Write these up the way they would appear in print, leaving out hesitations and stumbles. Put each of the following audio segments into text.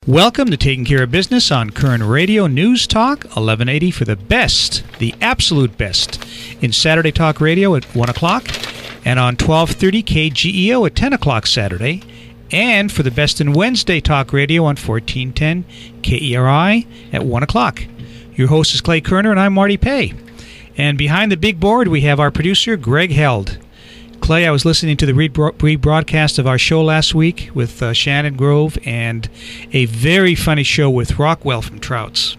Welcome to Taking Care of Business on Koerner Radio News Talk 1180 for the best, the absolute best, in Saturday Talk Radio at 1 o'clock and on 1230 KGEO at 10 o'clock Saturday, and for the best in Wednesday Talk Radio on 1410 KERI at 1 o'clock. Your host is Clay Koerner and I'm Marty Pay. And behind the big board we have our producer Greg Held. Clay, I was listening to the rebroadcast of our show last week with Shannon Grove, and a very funny show with Rockwell from Trouts.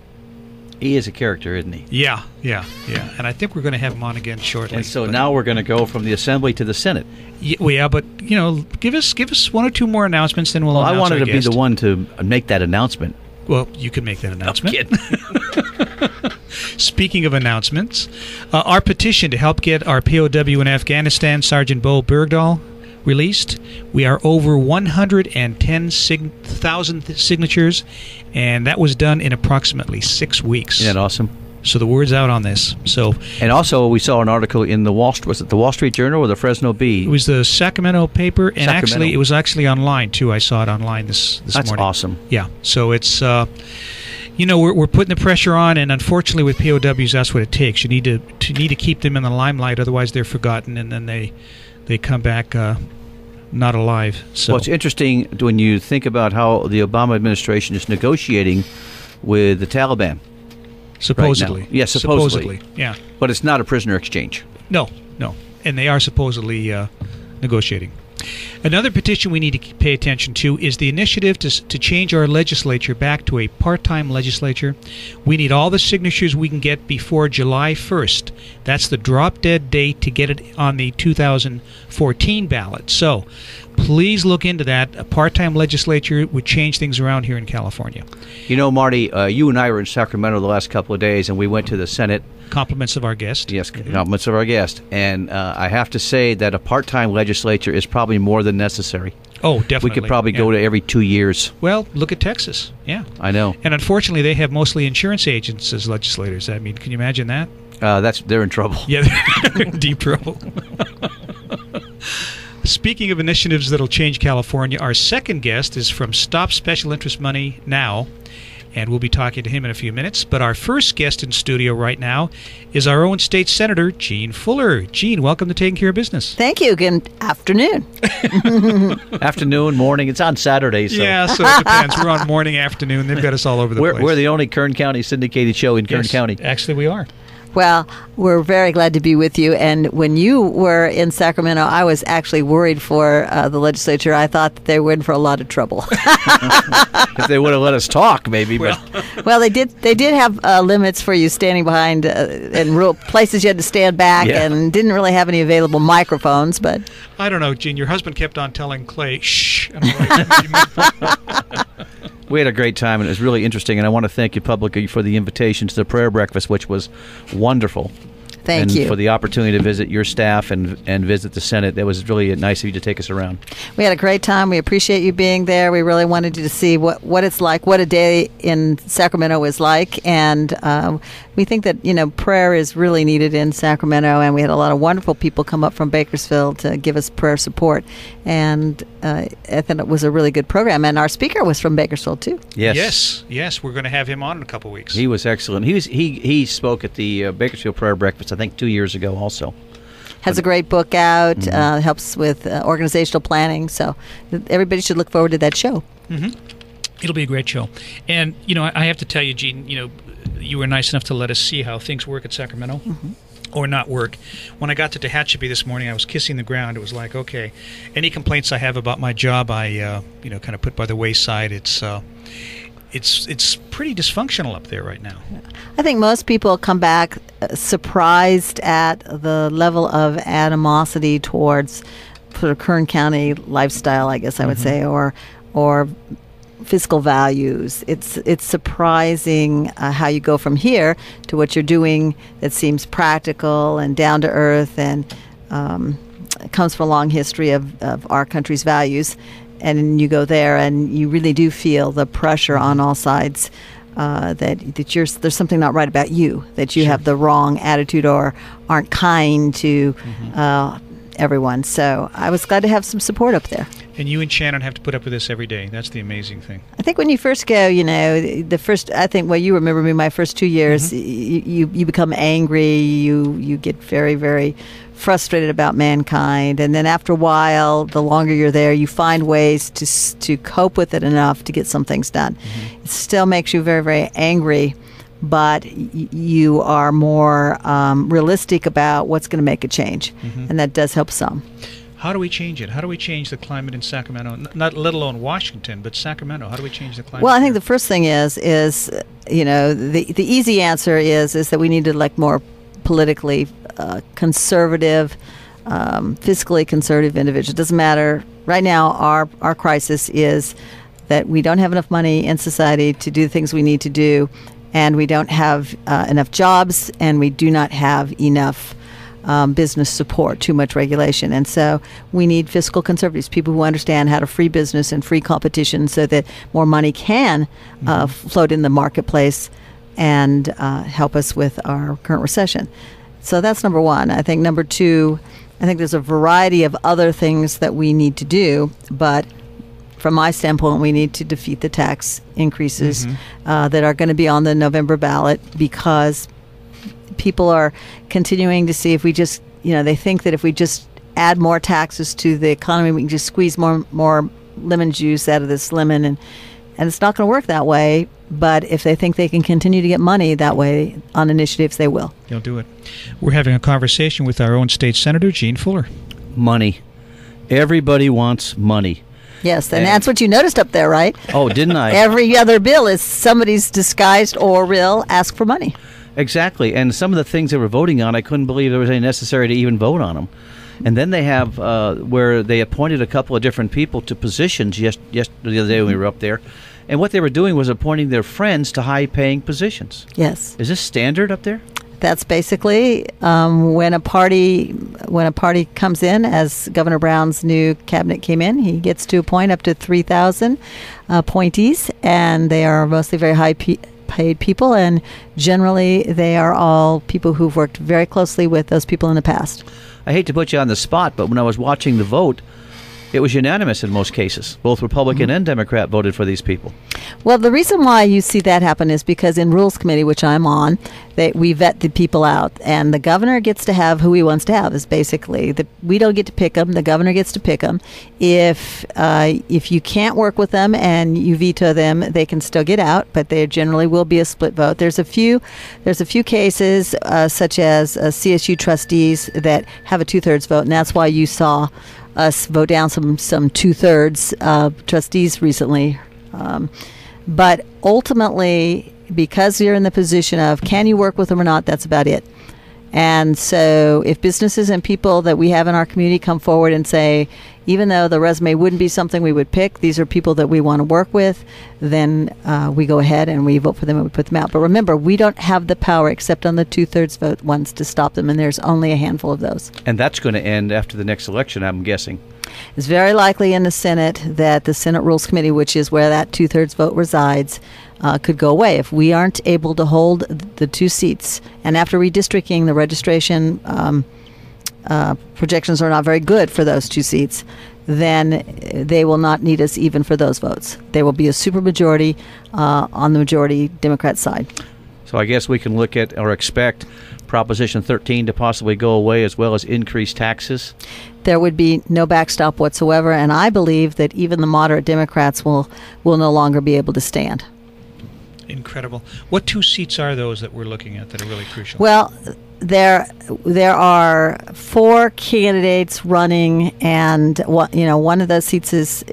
He is a character, isn't he? Yeah. And I think we're going to have him on again shortly. And so now we're going to go from the Assembly to the Senate. Yeah, but, give us one or two more announcements, then we'll announce I wanted our to guest. be the one to make that announcement. Well, you can make that announcement. I'm kidding. Speaking of announcements, our petition to help get our POW in Afghanistan, Sergeant Bo Bergdahl, released. We are over 110,000 signatures, and that was done in approximately 6 weeks. Isn't that awesome? So the word's out on this. And also, we saw an article in the Wall Street Journal or the Fresno Bee? It was the Sacramento paper, and Sacramento. Actually, it was actually online too. I saw it online this morning. That's awesome. Yeah. So it's we're putting the pressure on, and unfortunately, with POWs, that's what it takes. You need to keep them in the limelight, otherwise they're forgotten, and then they come back not alive. So Well, it's interesting when you think about how the Obama administration is negotiating with the Taliban. Supposedly. Right now. Yeah, supposedly. Yeah. But it's not a prisoner exchange. No. And they are supposedly negotiating. Another petition we need to pay attention to is the initiative to change our legislature back to a part-time legislature. We need all the signatures we can get before July 1st. That's the drop-dead date to get it on the 2014 ballot. So please look into that. A part-time legislature would change things around here in California. Marty, you and I were in Sacramento the last couple of days, and we went to the Senate. Compliments of our guest. Yes, compliments of our guest. And I have to say that a part-time legislature is probably more than necessary. Oh, definitely. We could probably go to every 2 years. Well, look at Texas. Yeah. I know. And unfortunately, they have mostly insurance agents as legislators. I mean, can you imagine that? They're in trouble. Yeah, they're in deep trouble. Speaking of initiatives that'll change California, our second guest is from Stop Special Interest Money Now, and we'll be talking to him in a few minutes. But our first guest in studio right now is our own state senator, Jean Fuller. Jean, welcome to Taking Care of Business. Thank you. Good afternoon. Afternoon, morning. It's on Saturday. So. Yeah, so it depends. We're on morning, afternoon. They've got us all over the place. We're the only Kern County syndicated show in Kern County. Actually, we are. Well, we're very glad to be with you. And when you were in Sacramento, I was actually worried for the legislature. I thought that they were in for a lot of trouble. If they would have let us talk, maybe. But Well, they did have limits for you standing behind and places you had to stand back, and didn't really have any available microphones. But I don't know, Gene. Your husband kept on telling Clay, shh. And I'm like, we had a great time, and it was really interesting. And I want to thank you publicly for the invitation to the prayer breakfast, which was wonderful. Thank you. And for the opportunity to visit your staff and visit the Senate. That was really nice of you to take us around. We had a great time. We appreciate you being there. We really wanted you to see what it's like, what a day in Sacramento is like. And we think that, prayer is really needed in Sacramento. And we had a lot of wonderful people come up from Bakersfield to give us prayer support. And I thought it was a really good program. And our speaker was from Bakersfield, too. Yes. We're going to have him on in a couple weeks. He was excellent. He spoke at the Bakersfield Prayer Breakfast, I think, 2 years ago also. Has a great book out, helps with organizational planning. So everybody should look forward to that show. Mm-hmm. It'll be a great show. And, I have to tell you, Gene, you were nice enough to let us see how things work at Sacramento. Mm-hmm. Or not work. When I got to Tehachapi this morning, I was kissing the ground. It was like, okay, any complaints I have about my job, I kind of put by the wayside. It's pretty dysfunctional up there right now. I think most people come back surprised at the level of animosity towards sort of Kern County lifestyle, I guess I would say, or fiscal values. It's surprising how you go from here to what you're doing that seems practical and down to earth, and it comes from a long history of our country's values. And you go there, and you really do feel the pressure on all sides that there's something not right about you, that you have the wrong attitude or aren't kind to everyone. So I was glad to have some support up there. And you and Shannon have to put up with this every day. That's the amazing thing. I think when you first go, I think, well, you remember me my first 2 years, you become angry, you get very, very frustrated about mankind, and then after a while, the longer you're there, you find ways to cope with it enough to get some things done. It still makes you very, very angry, but you are more realistic about what's going to make a change, and that does help some. How do we change it? How do we change the climate in Sacramento? Not let alone Washington, but Sacramento. How do we change the climate? Well, I think the first thing is the easy answer is that we need to elect more politically conservative, fiscally conservative individuals. It doesn't matter. Right now, our crisis is that we don't have enough money in society to do the things we need to do, and we don't have enough jobs, and we do not have enough business support, too much regulation. And so we need fiscal conservatives, people who understand how to free business and free competition so that more money can float in the marketplace and help us with our current recession. So that's number one. I think number two, I think there's a variety of other things that we need to do, but from my standpoint, we need to defeat the tax increases that are going to be on the November ballot, because people are continuing to see if we just, they think that if we just add more taxes to the economy, we can just squeeze more lemon juice out of this lemon, and it's not going to work that way. But if they think they can continue to get money that way on initiatives, they will. They'll do it. We're having a conversation with our own state senator, Gene Fuller. Money. Everybody wants money. Yes, and that's what you noticed up there, right? Oh, didn't I? Every other bill is somebody's disguised or real ask for money. Exactly. And some of the things they were voting on, I couldn't believe there was any necessary to even vote on them. And then they have where they appointed a couple of different people to positions the other day when we were up there. And what they were doing was appointing their friends to high-paying positions. Yes. Is this standard up there? That's basically when a party comes in, as Governor Brown's new cabinet came in, he gets to appoint up to 3,000 appointees, and they are mostly very high-paid people, and generally they are all people who've worked very closely with those people in the past. I hate to put you on the spot, but when I was watching the vote, it was unanimous in most cases. Both Republican and Democrat voted for these people. Well, the reason why you see that happen is because in Rules Committee, which I'm on, we vet the people out, and the governor gets to have who he wants to have. Is basically we don't get to pick them; the governor gets to pick them. If you can't work with them and you veto them, they can still get out, but there generally will be a split vote. There's a few cases such as CSU trustees that have a 2/3 vote, and that's why you saw us vote down some 2/3 trustees recently. But ultimately, because you're in the position of can you work with them or not, that's about it. And so if businesses and people that we have in our community come forward and say, even though the resume wouldn't be something we would pick, these are people that we want to work with, then we go ahead and we vote for them and we put them out. But remember, we don't have the power except on the 2/3 vote ones to stop them, and there's only a handful of those. And that's going to end after the next election, I'm guessing. It's very likely in the Senate that the Senate Rules Committee, which is where that 2/3 vote resides, could go away if we aren't able to hold the 2 seats. And after redistricting, the registration projections are not very good for those 2 seats. Then they will not need us even for those votes. There will be a supermajority on the majority Democrat side. So I guess we can look at or expect Proposition 13 to possibly go away, as well as increased taxes. There would be no backstop whatsoever, and I believe that even the moderate Democrats will no longer be able to stand. Incredible. What 2 seats are those that we're looking at that are really crucial? Well, there are 4 candidates running, and one of those seats is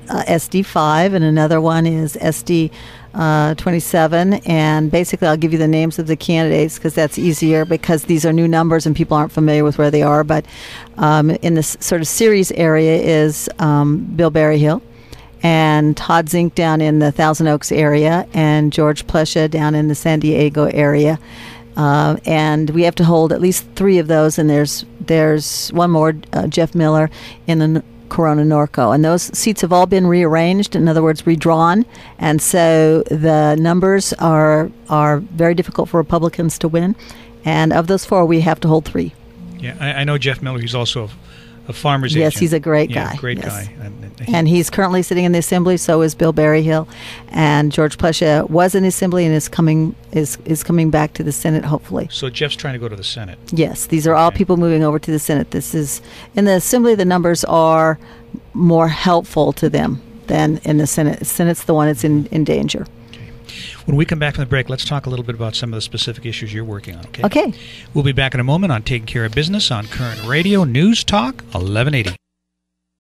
SD5, and another one is SD 27, and basically I'll give you the names of the candidates because that's easier, because these are new numbers and people aren't familiar with where they are. But in this sort of Ceres area is Bill Berryhill, and Todd Zink down in the Thousand Oaks area, and George Plesha down in the San Diego area. And we have to hold at least 3 of those, and there's one more, Jeff Miller, in the Corona Norco, and those seats have all been rearranged, in other words, redrawn, and so the numbers are very difficult for Republicans to win, and of those 4 we have to hold 3. Yeah, I know Jeff Miller. He's also A farmer's Yes, agent. he's a great Yeah, guy. great Yes. guy. And he's currently sitting in the Assembly. So is Bill Berryhill, and George Plesha was in the Assembly and is coming back to the Senate, hopefully. So Jeff's trying to go to the Senate. Yes, these are all Okay. people moving over to the Senate. This is in the Assembly. The numbers are more helpful to them than in the Senate. The Senate's the one that's in danger. When we come back from the break, let's talk a little bit about some of the specific issues you're working on, okay? Okay. We'll be back in a moment on Taking Care of Business on Current Radio News Talk 1180.